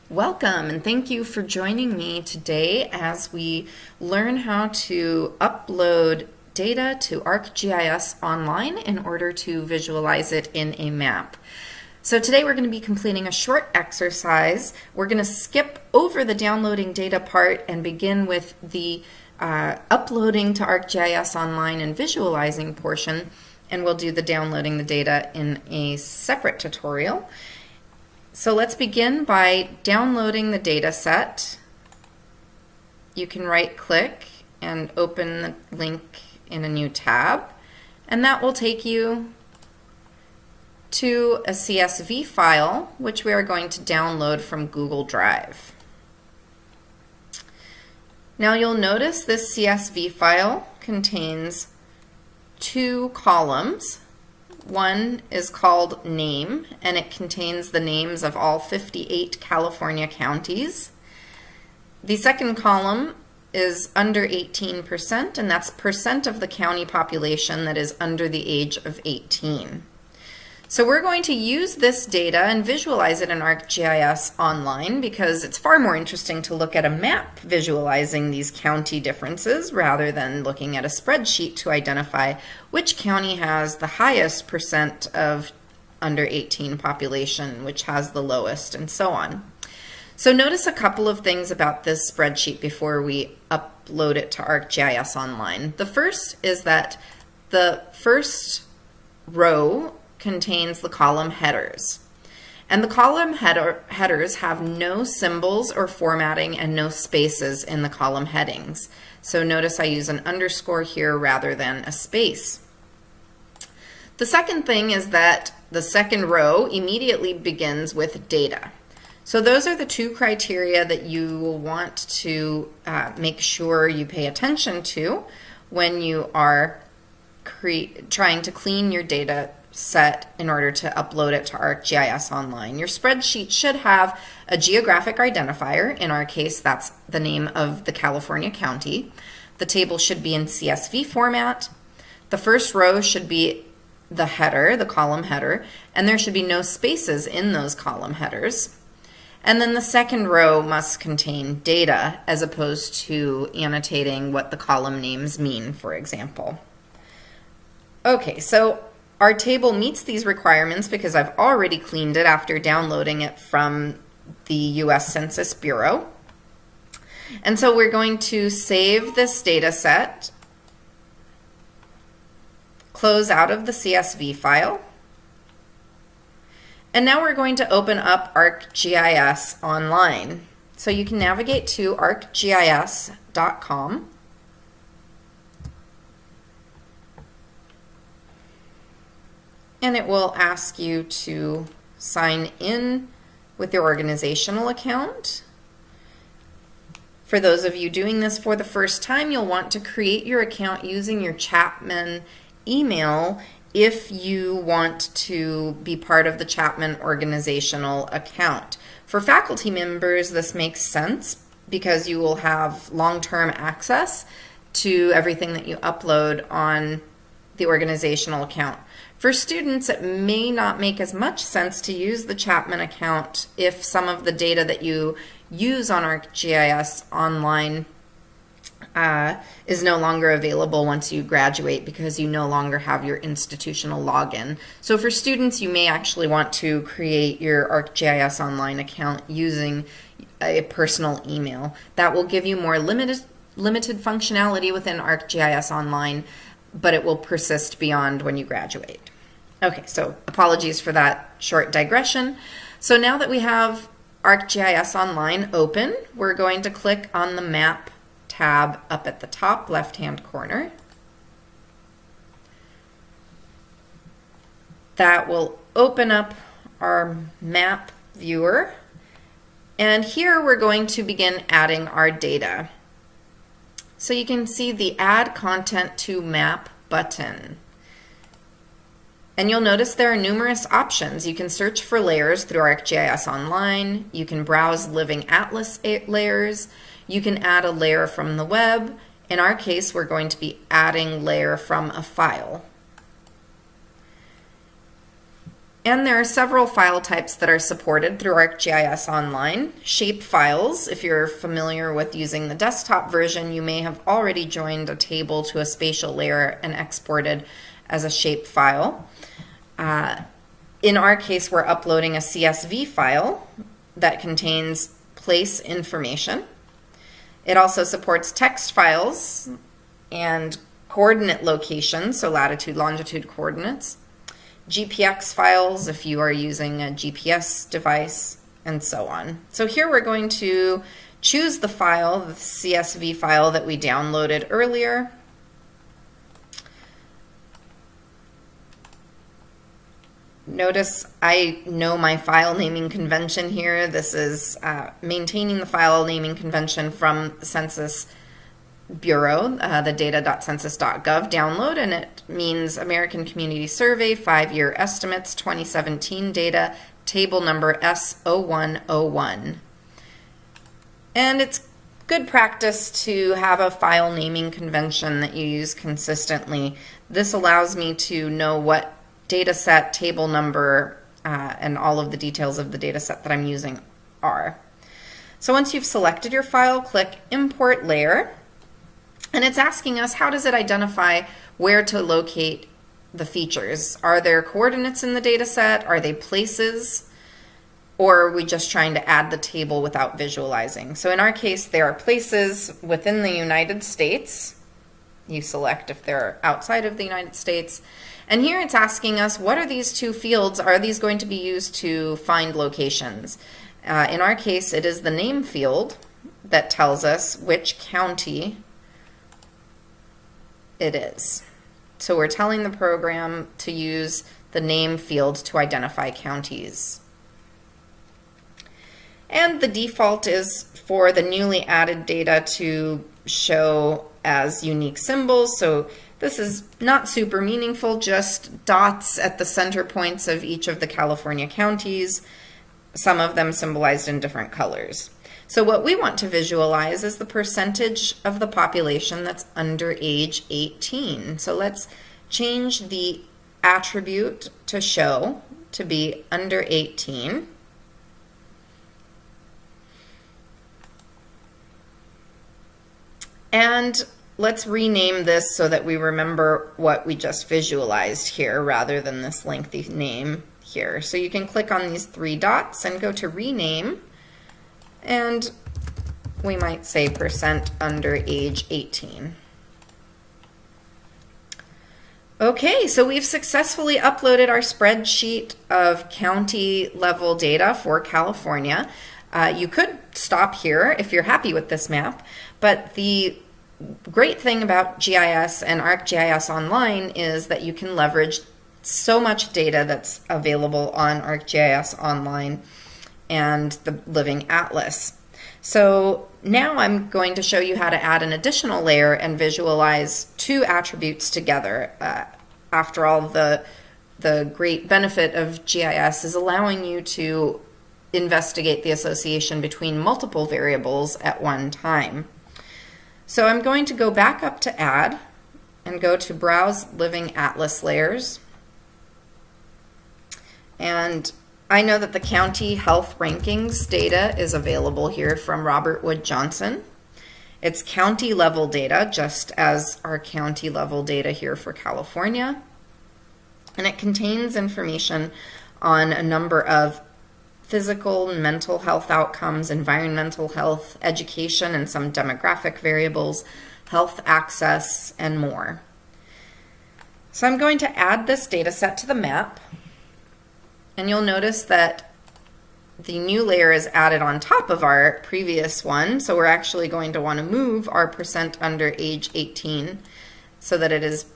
Welcome and thank you for joining me today as we learn how to upload data to ArcGIS Online in order to visualize it in a map. So today we're going to be completing a short exercise. We're going to skip over the downloading data part and begin with the uploading to ArcGIS Online and visualizing portion, and we'll do the downloading the data in a separate tutorial. So let's begin by downloading the data set. You can right click and open the link in a new tab, and that will take you to a CSV file which we are going to download from Google Drive. Now you'll notice this CSV file contains two columns. One is called Name, and it contains the names of all 58 California counties. The second column is under 18%, and that's percent of the county population that is under the age of 18. So we're going to use this data and visualize it in ArcGIS Online because it's far more interesting to look at a map visualizing these county differences rather than looking at a spreadsheet to identify which county has the highest percent of under 18 population, which has the lowest, and so on. So notice a couple of things about this spreadsheet before we upload it to ArcGIS Online. The first is that the first row contains the column headers. And the column headers have no symbols or formatting and no spaces in the column headings. So notice I use an underscore here rather than a space. The second thing is that the second row immediately begins with data. So those are the two criteria that you will want to make sure you pay attention to when you are trying to clean your data set in order to upload it to ArcGIS Online. Your spreadsheet should have a geographic identifier. In our case, that's the name of the California county. The table should be in CSV format. The first row should be the header, the column header, and there should be no spaces in those column headers. And then the second row must contain data as opposed to annotating what the column names mean, for example. Okay, so our table meets these requirements because I've already cleaned it after downloading it from the US Census Bureau. And so we're going to save this data set, close out of the CSV file, and now we're going to open up ArcGIS Online. So you can navigate to arcgis.com. And it will ask you to sign in with your organizational account. For those of you doing this for the first time, you'll want to create your account using your Chapman email if you want to be part of the Chapman organizational account. For faculty members, this makes sense because you will have long-term access to everything that you upload on the organizational account. For students, it may not make as much sense to use the Chapman account if some of the data that you use on ArcGIS Online is no longer available once you graduate because you no longer have your institutional login. So for students, you may actually want to create your ArcGIS Online account using a personal email. That will give you more limited functionality within ArcGIS Online, but it will persist beyond when you graduate. Okay, so apologies for that short digression. So now that we have ArcGIS Online open, we're going to click on the Map tab up at the top left-hand corner. That will open up our map viewer, and here we're going to begin adding our data. So you can see the Add Content to Map button. And you'll notice there are numerous options. You can search for layers through ArcGIS Online. You can browse Living Atlas layers. You can add a layer from the web. In our case, we're going to be adding layer from a file. And there are several file types that are supported through ArcGIS Online. Shape files, if you're familiar with using the desktop version, you may have already joined a table to a spatial layer and exported as a shape file. In our case, we're uploading a CSV file that contains place information. It also supports text files and coordinate locations, so latitude, longitude coordinates, GPX files if you are using a GPS device, and so on. So here we're going to choose the file, the CSV file that we downloaded earlier. Notice I know my file naming convention here. This is maintaining the file naming convention from the Census Bureau, the data.census.gov download, and it means American Community Survey 5-year estimates 2017 data, table number S0101. And it's good practice to have a file naming convention that you use consistently. This allows me to know what data set, table number, and all of the details of the data set that I'm using are. So once you've selected your file, click Import Layer. And it's asking us, how does it identify where to locate the features? Are there coordinates in the data set? Are they places? Or are we just trying to add the table without visualizing? So in our case, there are places within the United States. You select if they're outside of the United States. And here it's asking us, what are these two fields? Are these going to be used to find locations? In our case, it is the name field that tells us which county it is. So we're telling the program to use the name field to identify counties. And the default is for the newly added data to show as unique symbols. So this is not super meaningful, just dots at the center points of each of the California counties, some of them symbolized in different colors. So what we want to visualize is the percentage of the population that's under age 18. So let's change the attribute to show to be under 18. And let's rename this so that we remember what we just visualized here rather than this lengthy name here. So you can click on these three dots and go to rename, and we might say percent under age 18. Okay, so we've successfully uploaded our spreadsheet of county level data for California. You could stop here if you're happy with this map, but the great thing about GIS and ArcGIS Online is that you can leverage so much data that's available on ArcGIS Online and the Living Atlas. So now I'm going to show you how to add an additional layer and visualize two attributes together. After all, the great benefit of GIS is allowing you to investigate the association between multiple variables at one time. So I'm going to go back up to Add and go to Browse Living Atlas Layers. And I know that the county health rankings data is available here from Robert Wood Johnson. It's county level data, just as our county level data here for California. And it contains information on a number of physical and mental health outcomes, environmental health, education, and some demographic variables, health access, and more. So I'm going to add this data set to the map. And you'll notice that the new layer is added on top of our previous one. So we're actually going to want to move our percent under age 18 so that it is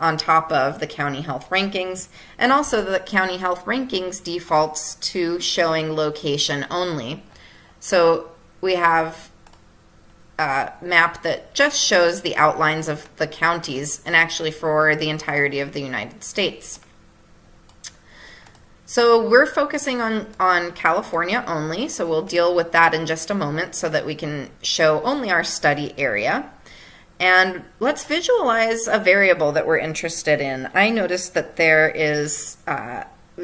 on top of the county health rankings. And also the county health rankings defaults to showing location only. So we have a map that just shows the outlines of the counties and actually for the entirety of the United States. So we're focusing on California only, so we'll deal with that in just a moment so that we can show only our study area. And let's visualize a variable that we're interested in. I noticed that there is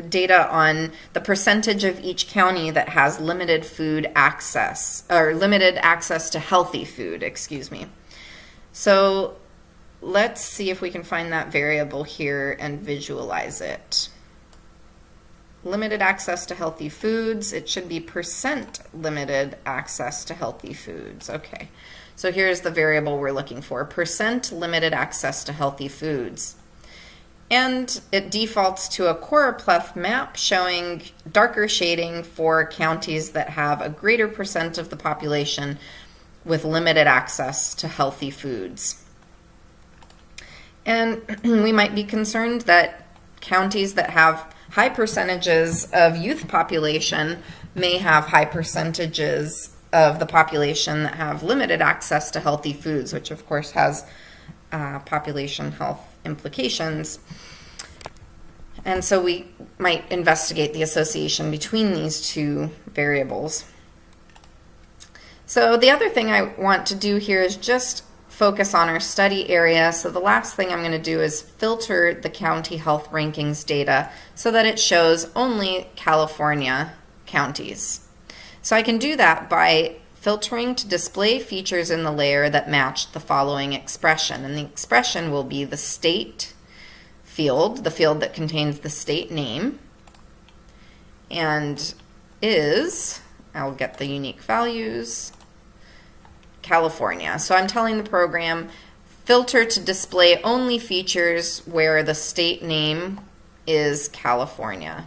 data on the percentage of each county that has limited food access, or limited access to healthy food, excuse me. So let's see if we can find that variable here and visualize it. Limited access to healthy foods, it should be percent limited access to healthy foods. Okay, so here's the variable we're looking for, percent limited access to healthy foods. And it defaults to a choropleth map showing darker shading for counties that have a greater percent of the population with limited access to healthy foods. And we might be concerned that counties that have high percentages of youth population may have high percentages of the population that have limited access to healthy foods, which of course has population health implications. And so we might investigate the association between these two variables. So the other thing I want to do here is just focus on our study area. So the last thing I'm going to do is filter the county health rankings data so that it shows only California counties. So I can do that by filtering to display features in the layer that match the following expression. And the expression will be the state field, the field that contains the state name, and is, I'll get the unique values, California. So I'm telling the program, filter to display only features where the state name is California.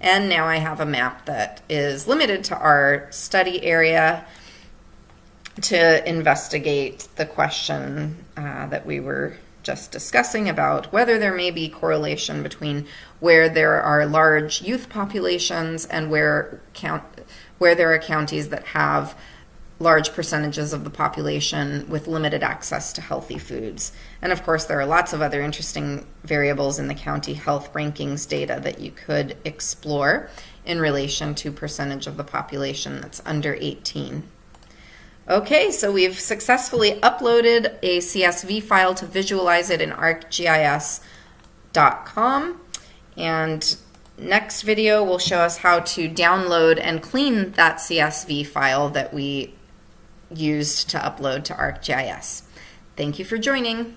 And now I have a map that is limited to our study area to investigate the question that we were just discussing about whether there may be correlation between where there are large youth populations and where there are counties that have large percentages of the population with limited access to healthy foods. And of course, there are lots of other interesting variables in the county health rankings data that you could explore in relation to percentage of the population that's under 18. Okay, so we've successfully uploaded a CSV file to visualize it in ArcGIS.com. And next video will show us how to download and clean that CSV file that we used to upload to ArcGIS. Thank you for joining.